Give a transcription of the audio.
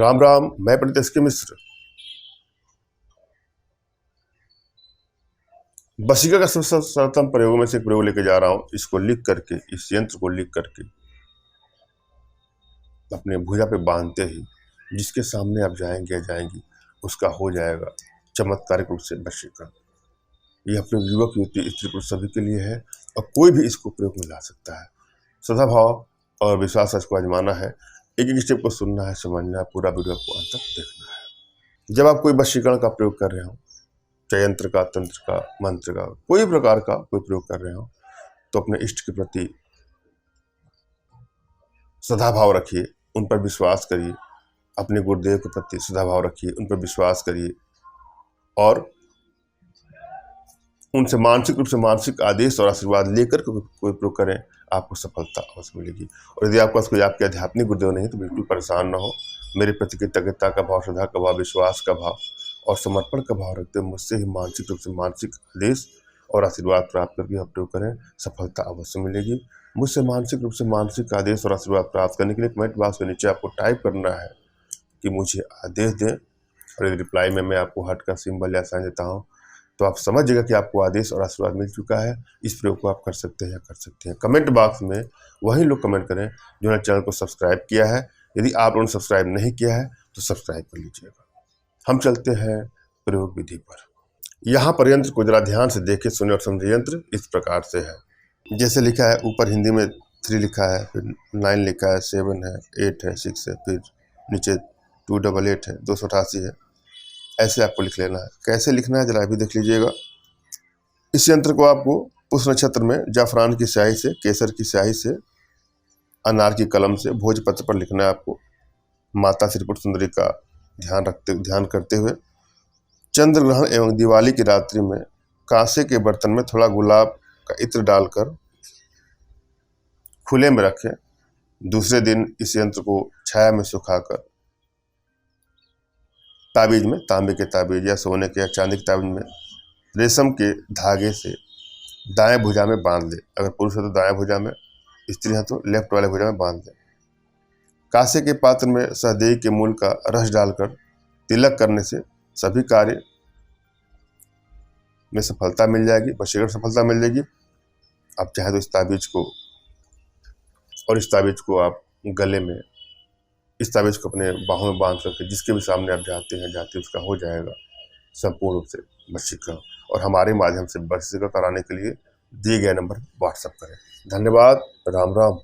राम राम। मैं पंडित एस.के. मिश्र वशीकरण का सबसे सर्वोत्तम प्रयोगों में से एक प्रयोग लेके जा रहा हूं। इसको लिख करके, इस यंत्र को लिख करके अपने भुजा पे बांधते ही जिसके सामने आप जाएंगे या जाएंगी उसका हो जाएगा चमत्कारिक रूप से वशीकरण। ये अपने युवक युवती स्त्री पुरुष सभी के लिए है और कोई भी इसको प्रयोग में ला सकता है। सद्भाव और विश्वास को आजमाना है। एक एक स्टेप को सुनना है, समझना है, पूरा वीडियो को अंत तक देखना है। जब आप कोई वशीकरण का प्रयोग कर रहे हो, चाहे यंत्र का, तंत्र का, मंत्र का, कोई प्रकार का कोई प्रयोग कर रहे हो, तो अपने इष्ट के प्रति सदाभाव रखिए, उन पर विश्वास करिए। अपने गुरुदेव के प्रति सदाभाव रखिए, उन पर विश्वास करिए और उनसे मानसिक रूप से मानसिक आदेश और आशीर्वाद लेकर कोई प्रयोग करें, आपको सफलता अवश्य मिलेगी। और यदि आपके पास कोई आपके आध्यात्मिक गुरुदेव नहीं तो बिल्कुल परेशान न हो। मेरे प्रति कृतज्ञता का भाव, श्रद्धा का भाव, विश्वास का भाव और समर्पण का भाव रखते हुए मुझसे ही मानसिक रूप से मानसिक आदेश और आशीर्वाद प्राप्त करके आप प्रयोग करें, सफलता अवश्य मिलेगी। मुझसे मानसिक रूप से मानसिक आदेश और आशीर्वाद प्राप्त करने के लिए कमेंट बॉक्स के नीचे आपको टाइप करना है कि मुझे आदेश दें, और यदि रिप्लाई में मैं आपको हार्ट का सिंबल या साइन देता हूँ तो आप समझिएगा कि आपको आदेश और आशीर्वाद मिल चुका है। इस प्रयोग को आप कर सकते हैं या कर सकते हैं। कमेंट बॉक्स में वही लोग कमेंट करें जिन्होंने चैनल को सब्सक्राइब किया है। यदि आप लोगों ने सब्सक्राइब नहीं किया है तो सब्सक्राइब कर लीजिएगा। हम चलते हैं प्रयोग विधि पर। यहाँ पर यंत्र को जरा ध्यान से देखें, सुने और समझे। यंत्र इस प्रकार से है, जैसे लिखा है ऊपर हिंदी में 3 लिखा है, फिर 9 लिखा है, 7 है, 8 है, 6 है, फिर नीचे 288 है, 288 है। ऐसे आपको लिख लेना है। कैसे लिखना है जरा भी देख लीजिएगा। इस यंत्र को आपको उस नक्षत्र में जाफरान की स्याही से, केसर की स्याही से, अनार की कलम से भोजपत्र पर लिखना है आपको। माता त्रिपुर सुंदरी का ध्यान करते हुए चंद्र ग्रहण एवं दिवाली की रात्रि में कांसे के बर्तन में थोड़ा गुलाब का इत्र डालकर खुले में रखें। दूसरे दिन इस यंत्र को छाया में सुखाकर ताबीज में, तांबे के ताबीज या सोने के या चांदी के ताबीज में रेशम के धागे से दाएं भुजा में बांध ले। अगर पुरुष है तो दाएं भुजा में, स्त्री है तो लेफ्ट वाले भुजा में बांध ले। कांसे के पात्र में सहदेई के मूल का रस डालकर तिलक करने से सभी कार्य में सफलता मिल जाएगी, वशीकरण सफलता मिल जाएगी। आप चाहे तो इस ताबीज को आप गले में, इस ताबीज को अपने बाहों में बांध करके जिसके भी सामने आप जाते उसका हो जाएगा संपूर्ण रूप से वशीकरण। और हमारे माध्यम से वशीकरण कराने के लिए दिए गए नंबर व्हाट्सएप करें। धन्यवाद। राम राम।